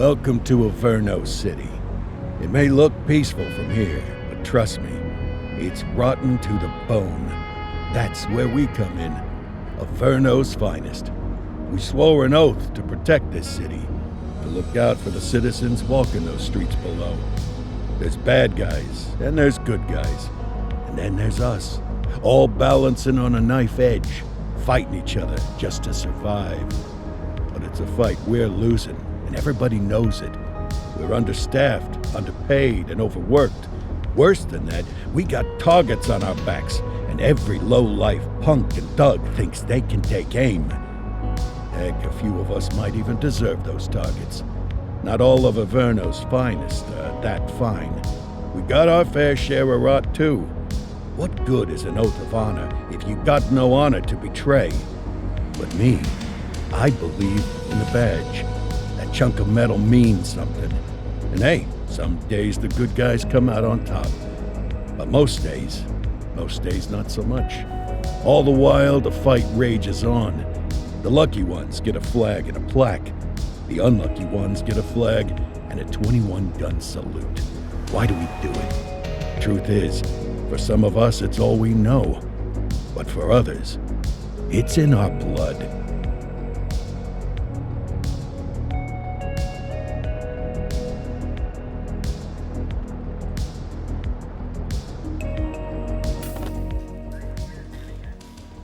Welcome to Averno City. It may look peaceful from here, but trust me, it's rotten to the bone. That's where we come in. Averno's finest. We swore an oath to protect this city, to look out for the citizens walking those streets below. There's bad guys, and there's good guys. And then there's us, all balancing on a knife edge, fighting each other just to survive. But it's a fight we're losing, and everybody knows it. We're understaffed, underpaid, and overworked. Worse than that, we got targets on our backs, and every low-life punk and thug thinks they can take aim. Heck, a few of us might even deserve those targets. Not all of Averno's finest are that fine. We got our fair share of rot, too. What good is an oath of honor if you got no honor to betray? But me, I believe in the badge. That chunk of metal means something. And hey, some days the good guys come out on top. But most days not so much. All the while, the fight rages on. The lucky ones get a flag and a plaque. The unlucky ones get a flag and a 21-gun salute. Why do we do it? Truth is, for some of us, it's all we know. But for others, it's in our blood.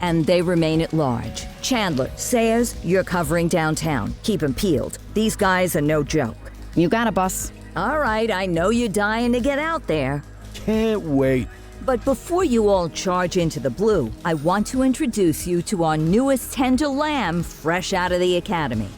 And they remain at large. Chandler, Sayers, you're covering downtown. Keep 'em peeled. These guys are no joke. You got it, boss. All right, I know you're dying to get out there. Can't wait. But before you all charge into the blue, I want to introduce you to our newest tender lamb fresh out of the academy.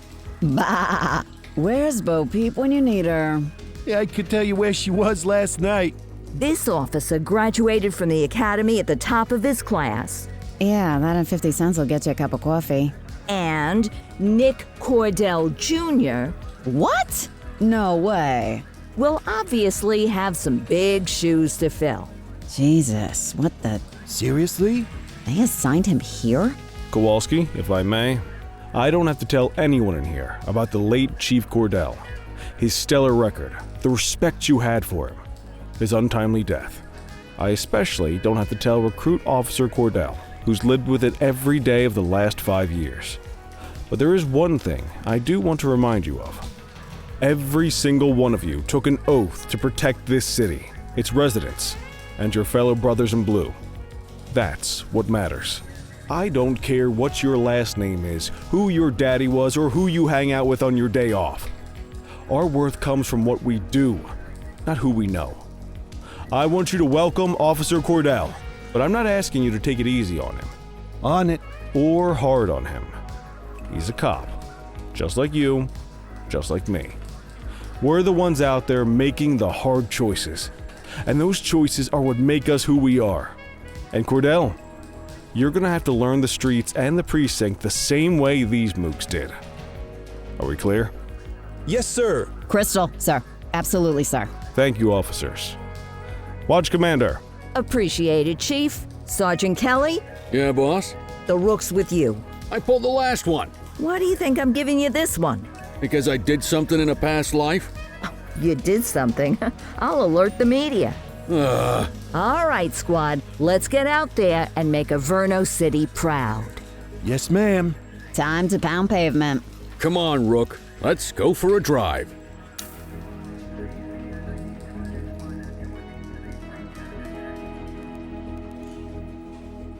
Bah! Where's Bo Peep when you need her? Yeah, I could tell you where she was last night. This officer graduated from the academy at the top of his class. Yeah, that and 50 cents will get you a cup of coffee. And Nick Cordell Jr. What? No way. will obviously have some big shoes to fill. Jesus, what the... Seriously? They assigned him here? Kowalski, if I may, I don't have to tell anyone in here about the late Chief Cordell, his stellar record, the respect you had for him, his untimely death. I especially don't have to tell Recruit Officer Cordell, who's lived with it every day of the last 5 years. But there is one thing I do want to remind you of. Every single one of you took an oath to protect this city, its residents, and your fellow brothers in blue. That's what matters. I don't care what your last name is, who your daddy was, or who you hang out with on your day off. Our worth comes from what we do, not who we know. I want you to welcome Officer Cordell, but I'm not asking you to take it easy on him. On it. Or hard on him. He's a cop, just like you, just like me. We're the ones out there making the hard choices, and those choices are what make us who we are. And Cordell, you're gonna have to learn the streets and the precinct the same way these mooks did. Are we clear? Yes, sir. Crystal, sir. Absolutely, sir. Thank you, officers. Watch Commander. Appreciated, Chief. Sergeant Kelly, Yeah, boss? the rook's with you. I pulled the last one. Why do you think I'm giving you this one? Because I did something in a past life? You did something. I'll alert the media. Ugh. All right, squad. Let's get out there and make Averno City proud. Yes, ma'am. Time to pound pavement. Come on, Rook. Let's go for a drive.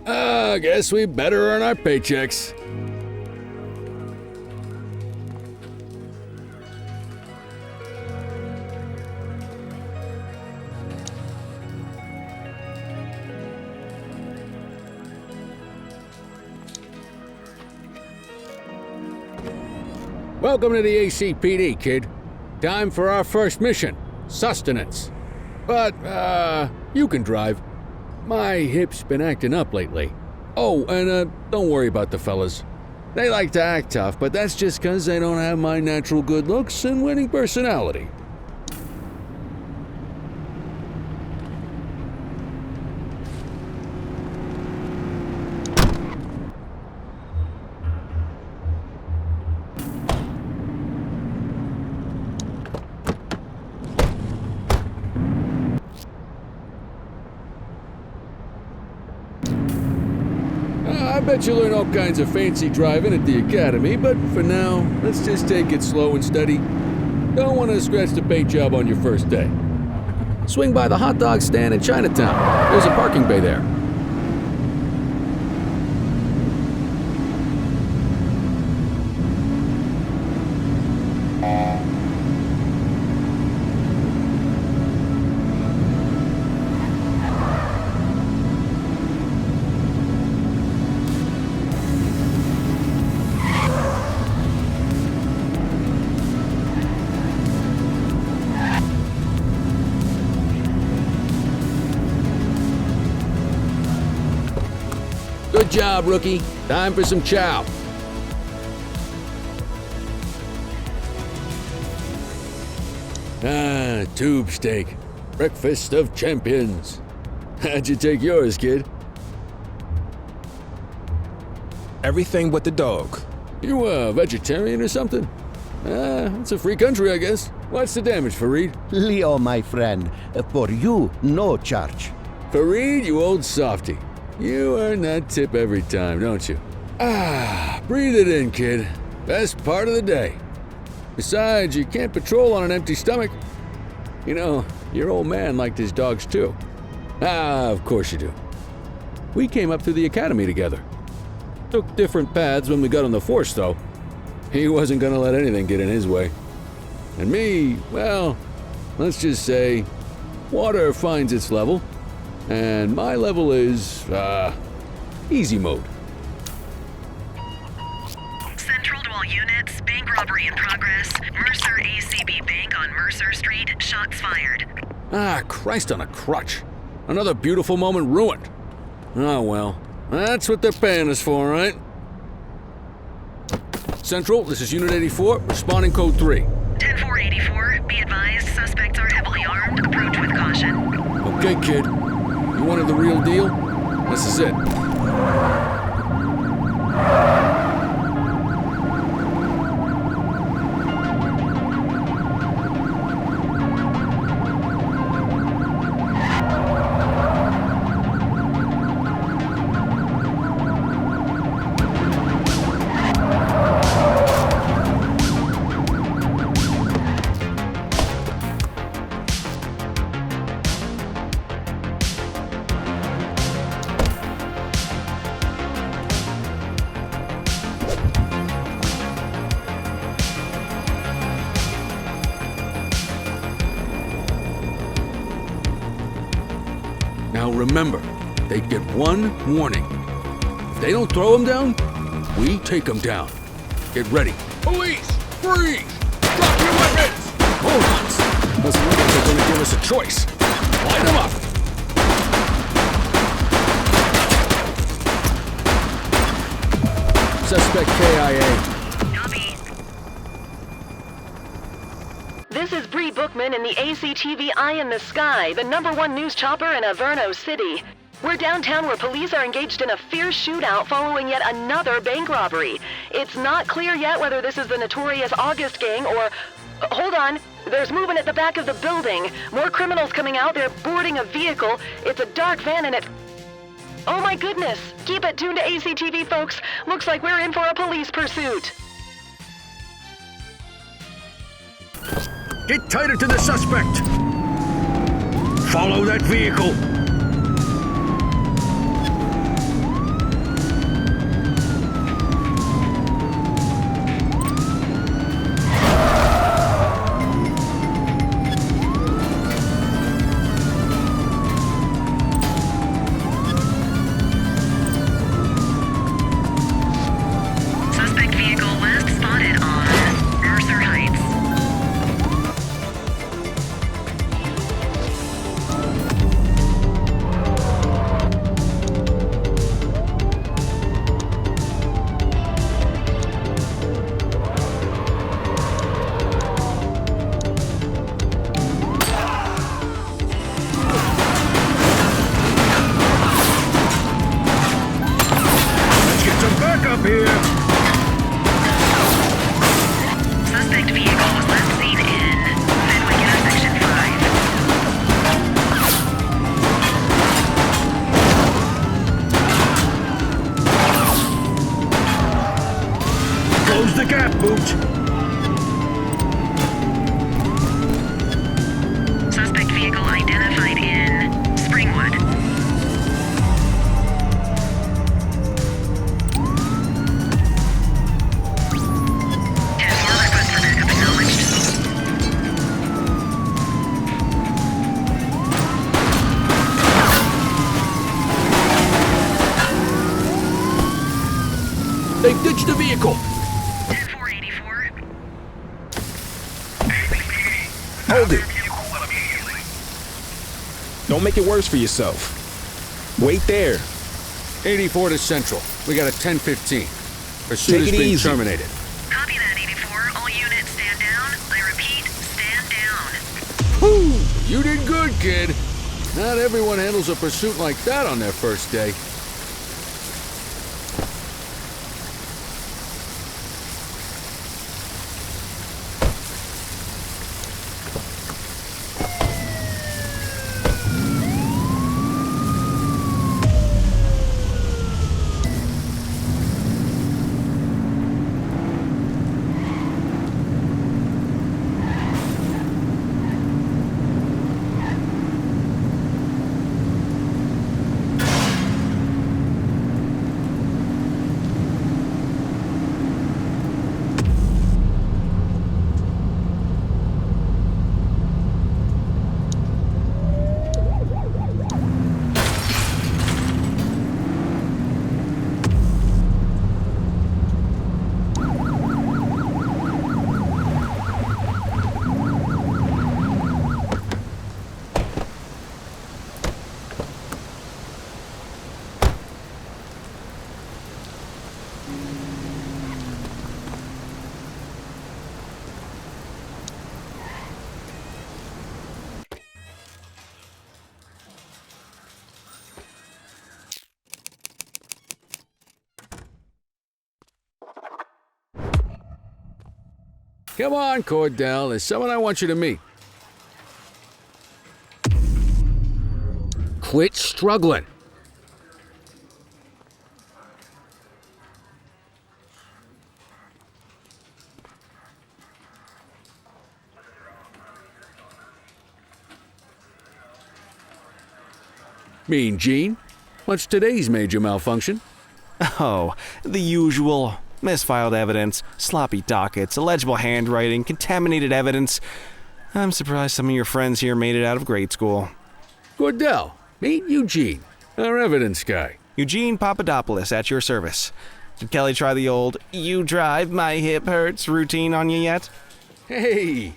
I guess we better earn our paychecks. Welcome to the ACPD, kid. Time for our first mission, sustenance. But, you can drive. My hip's been acting up lately. Oh, and, don't worry about the fellas. They like to act tough, but that's just 'cause they don't have my natural good looks and winning personality. bet you learn all kinds of fancy driving at the academy, but for now, let's just take it slow and steady. Don't want to scratch the paint job on your first day. Swing by the hot dog stand in Chinatown. There's a parking bay there. Good job, rookie. Time for some chow. Ah, tube steak. Breakfast of champions. How'd you take yours, kid? Everything but the dog. You a vegetarian or something? It's a free country, I guess. What's the damage, Fareed? Leo, my friend, for you, no charge. Fareed, you old softy. You earn that tip every time, don't you? Breathe it in, kid. Best part of the day. Besides, you can't patrol on an empty stomach. You know, your old man liked his dogs too. Of course you do. We came up through the academy together. Took different paths when we got on the force, though. He wasn't gonna let anything get in his way. And me, well, let's just say, water finds its level, and my level is, easy mode. Central to all units, bank robbery in progress. Mercer ACB Bank on Mercer Street, shots fired. Christ on a crutch. Another beautiful moment ruined. Oh well, that's what they're paying us for, right? Central, this is Unit 84, responding code 3. 10-484, be advised, suspects are heavily armed, approach with caution. Okay, kid. You wanted the real deal? This is it. Now remember, they get one warning. If they don't throw them down, we take them down. Get ready. Police! Freeze! Drop your weapons! Hold on! Doesn't look like they're gonna give us a choice. Light them up! Suspect KIA. This is Bree Bookman in the ACTV Eye in the Sky, the #1 news chopper in Averno City. We're downtown where police are engaged in a fierce shootout following yet another bank robbery. It's not clear yet whether this is the notorious August gang or... hold on. There's movement at the back of the building. More criminals coming out. They're boarding a vehicle. It's a dark van and it... oh my goodness. Keep it tuned to ACTV, folks. Looks like we're in for a police pursuit. Get tighter to the suspect! Follow that vehicle! Suspect vehicle last spotted on Mercer Heights. They've ditched the vehicle! 10-484. Hold it. Don't make it worse for yourself. Wait there. 84 to Central. We got a 10-15. Pursuit Take has it been easy. terminated. Copy that, 84. All units stand down. I repeat, stand down. Whew! You did good, kid. Not everyone handles a pursuit like that on their first day. Come on, Cordell. There's someone I want you to meet. Quit struggling. Mean Gene? What's today's major malfunction? Oh, the usual. Misfiled evidence, sloppy dockets, illegible handwriting, contaminated evidence. I'm surprised some of your friends here made it out of grade school. Cordell, meet Eugene, our evidence guy. Eugene Papadopoulos at your service. Did Kelly try the old, "you drive, my hip hurts" routine on you yet? Hey!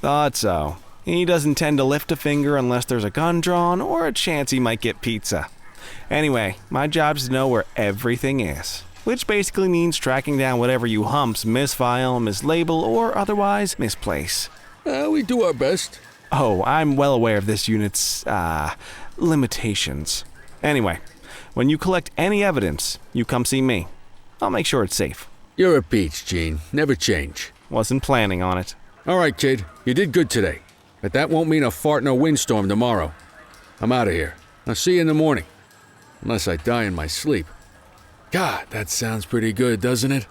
Thought so. He doesn't tend to lift a finger unless there's a gun drawn or a chance he might get pizza. Anyway, my job's to know where everything is. Which basically means tracking down whatever you humps misfile, mislabel, or otherwise misplace. We do our best. Oh, I'm well aware of this unit's, limitations. Anyway, when you collect any evidence, you come see me. I'll make sure it's safe. You're a peach, Gene. Never change. Wasn't planning on it. All right, kid. You did good today. But that won't mean a fart in a windstorm tomorrow. I'm out of here. I'll see you in the morning. Unless I die in my sleep. God, that sounds pretty good, doesn't it?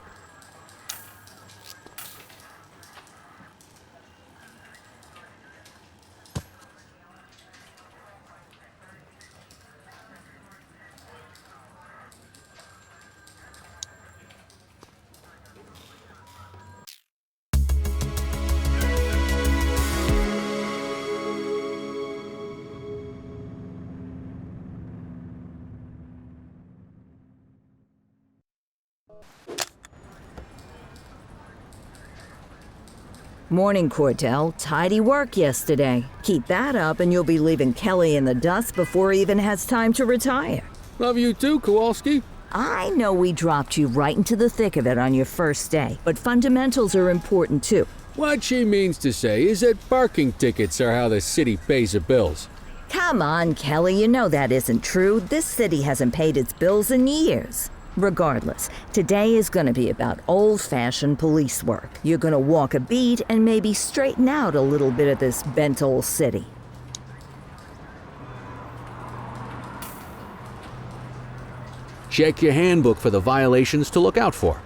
Morning, Cordell. Tidy work yesterday. Keep that up and you'll be leaving Kelly in the dust before he even has time to retire. Love you too, Kowalski. I know we dropped you right into the thick of it on your first day, but fundamentals are important too. What she means to say is that parking tickets are how the city pays the bills. Come on, Kelly, you know that isn't true. This city hasn't paid its bills in years. Regardless, today is going to be about old-fashioned police work. You're going to walk a beat and maybe straighten out a little bit of this bent old city. Check your handbook for the violations to look out for.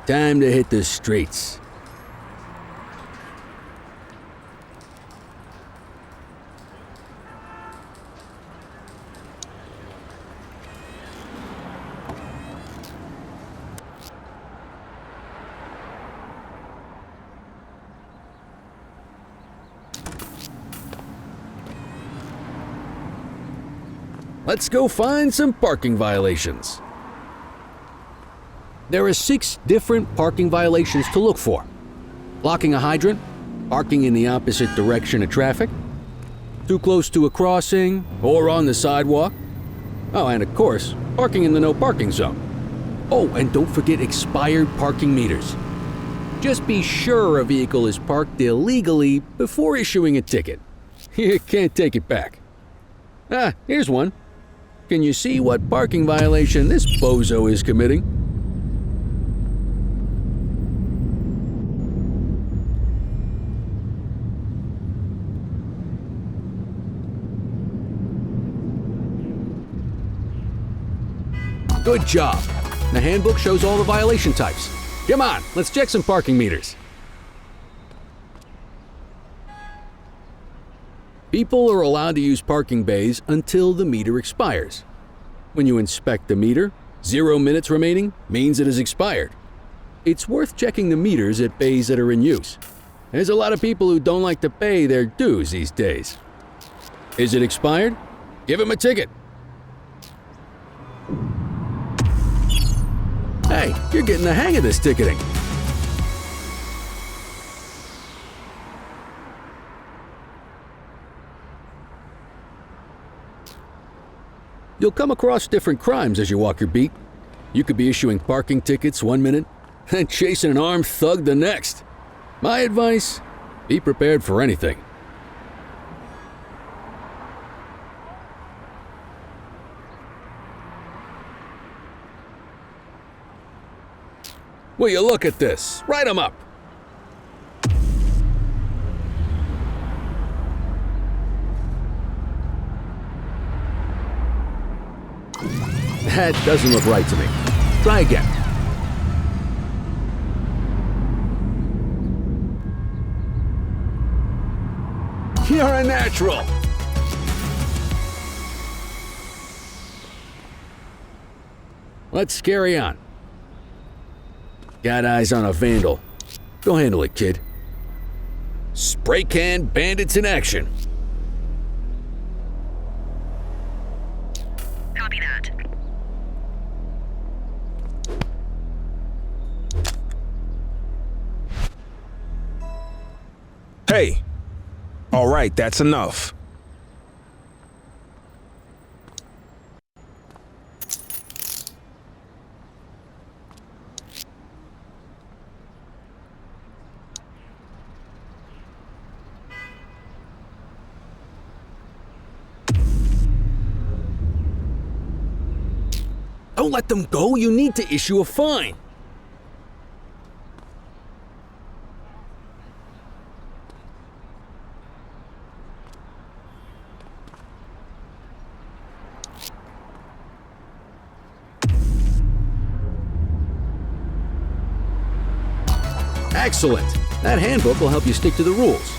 Time to hit the streets. let's go find some parking violations. There are 6 different parking violations to look for. Blocking a hydrant, parking in the opposite direction of traffic, too close to a crossing or on the sidewalk. Oh, and of course, parking in the no parking zone. Oh, and don't forget expired parking meters. Just be sure a vehicle is parked illegally before issuing a ticket. You can't take it back. Ah, here's one. Can you see what parking violation this bozo is committing? Good job. The handbook shows all the violation types. Come on, let's check some parking meters. People are allowed to use parking bays until the meter expires. When you inspect the meter, 0 minutes remaining means it is expired. It's worth checking the meters at bays that are in use. There's a lot of people who don't like to pay their dues these days. Is it expired? Give him a ticket. Hey, you're getting the hang of this ticketing. You'll come across different crimes as you walk your beat. You could be issuing parking tickets 1 minute and chasing an armed thug the next. My advice, be prepared for anything. Will you look at this? Write 'em up. That doesn't look right to me. Try again. You're a natural. Let's carry on. Got eyes on a vandal. Go handle it, kid. Spray can bandits in action. Copy that. Hey! All right, that's enough. Don't let them go. You need to issue a fine. Excellent. That handbook will help you stick to the rules.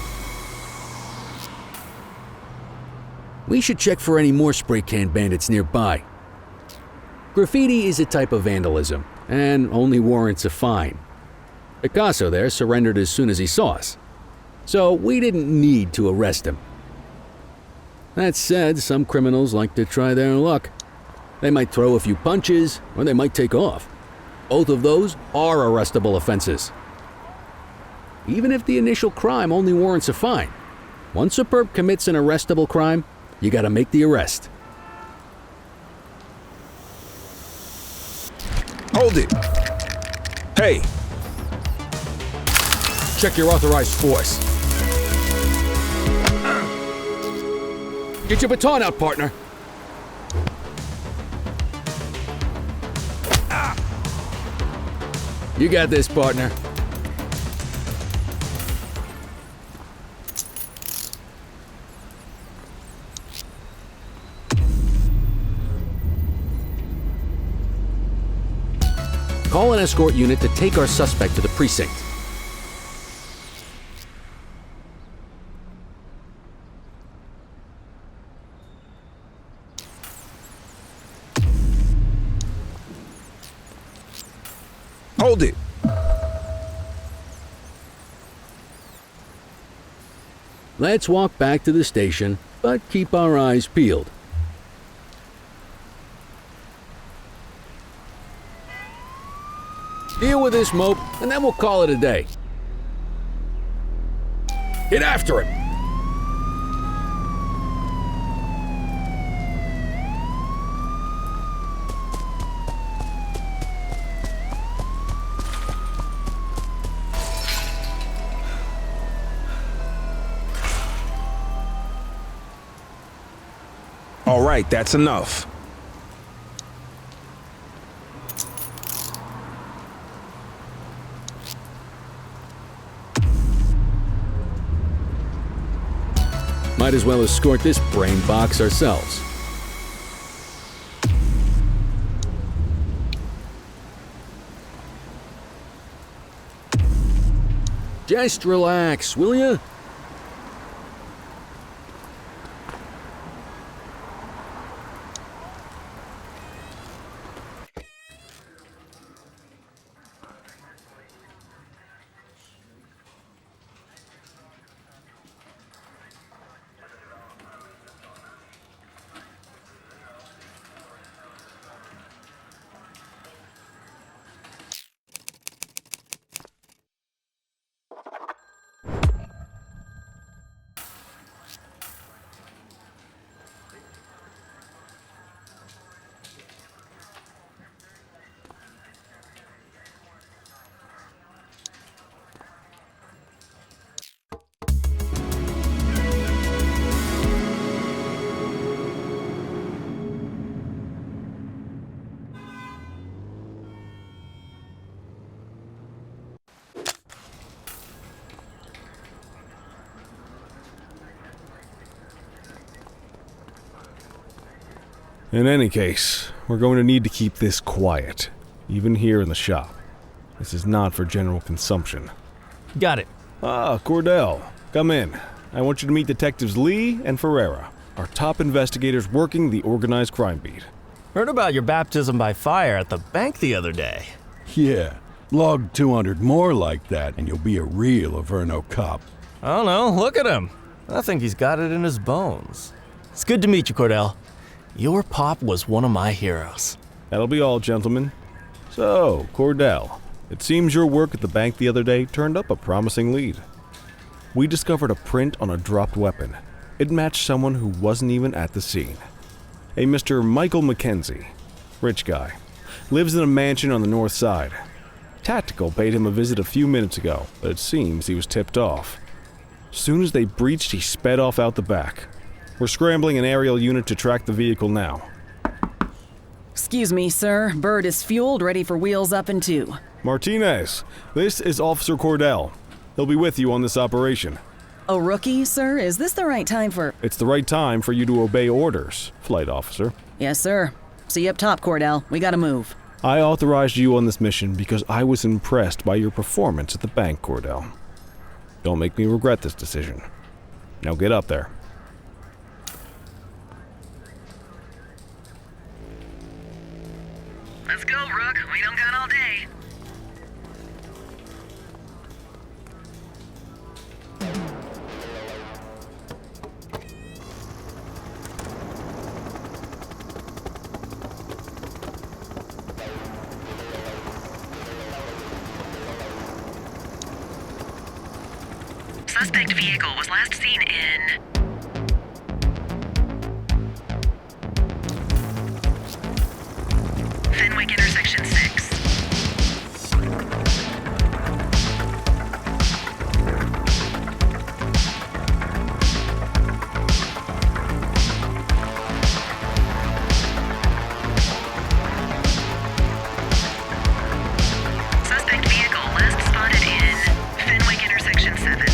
We should check for any more spray can bandits nearby. Graffiti is a type of vandalism, and only warrants a fine. Picasso there surrendered as soon as he saw us, so we didn't need to arrest him. That said, some criminals like to try their luck. They might throw a few punches, or they might take off. Both of those are arrestable offenses. Even if the initial crime only warrants a fine, once a perp commits an arrestable crime, you gotta make the arrest. Hold it! Hey! Check your authorized force. Get your baton out, partner. You got this, partner. Call an escort unit to take our suspect to the precinct. Hold it! Let's walk back to the station, but keep our eyes peeled. Deal with this mope, and then we'll call it a day. Get after him! All right, that's enough. Might as well escort this brain box ourselves. Just relax, will ya? In any case, we're going to need to keep this quiet, even here in the shop. This is not for general consumption. Got it. Ah, Cordell, come in. I want you to meet Detectives Lee and Ferreira, our top investigators working the organized crime beat. Heard about your baptism by fire at the bank the other day. Yeah, log 200 more like that and you'll be a real Averno cop. I don't know, look at him. I think he's got it in his bones. It's good to meet you, Cordell. Your pop was one of my heroes. That'll be all, gentlemen. So, Cordell, it seems your work at the bank the other day turned up a promising lead. We discovered a print on a dropped weapon. It matched someone who wasn't even at the scene. A Mr. Michael Mackenzie, rich guy, lives in a mansion on the north side. Tactical paid him a visit a few minutes ago, but it seems he was tipped off. Soon as they breached, he sped off out the back. We're scrambling an aerial unit to track the vehicle now. Excuse me, sir. Bird is fueled, ready for wheels up in 2. Martinez, this is Officer Cordell. He'll be with you on this operation. A rookie, sir? Is this the right time for... It's the right time for you to obey orders, Flight Officer. Yes, sir. See you up top, Cordell. We gotta move. I authorized you on this mission because I was impressed by your performance at the bank, Cordell. Don't make me regret this decision. Now get up there. Let's go, Rook. We don't got all day. Suspect vehicle was last seen in... Fenwick intersection 6. Suspect vehicle last spotted in Fenwick intersection 7.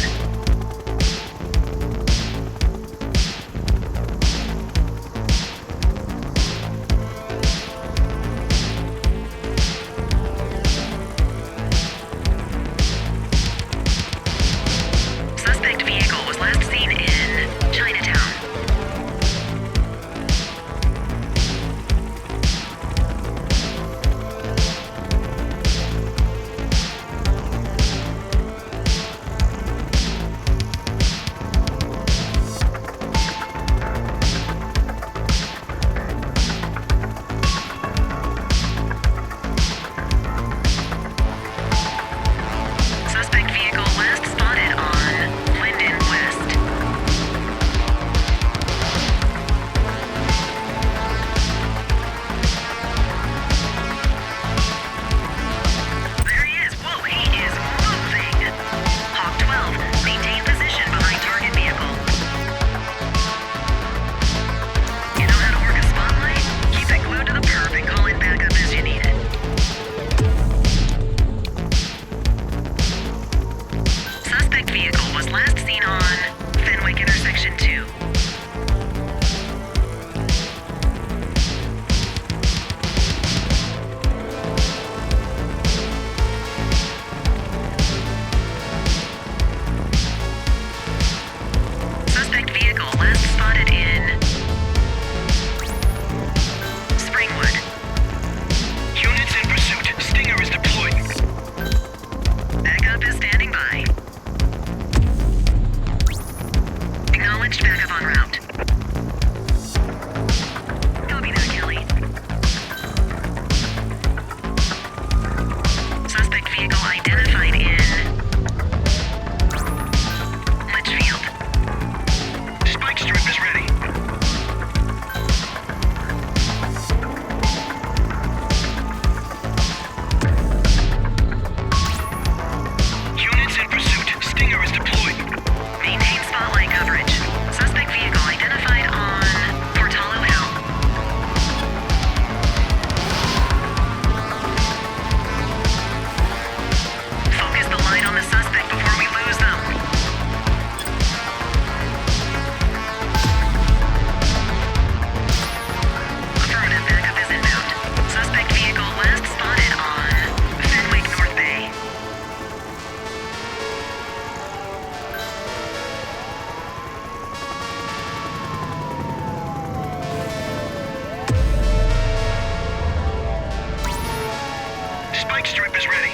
is ready.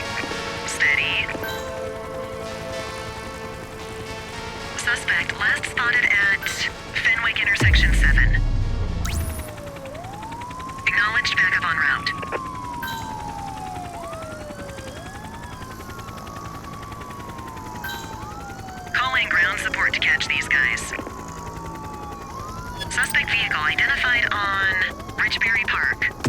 Steady. Suspect last spotted at Fenwick intersection 7. Acknowledged, backup en route. Calling ground support to catch these guys. Suspect vehicle identified on Richbury Park.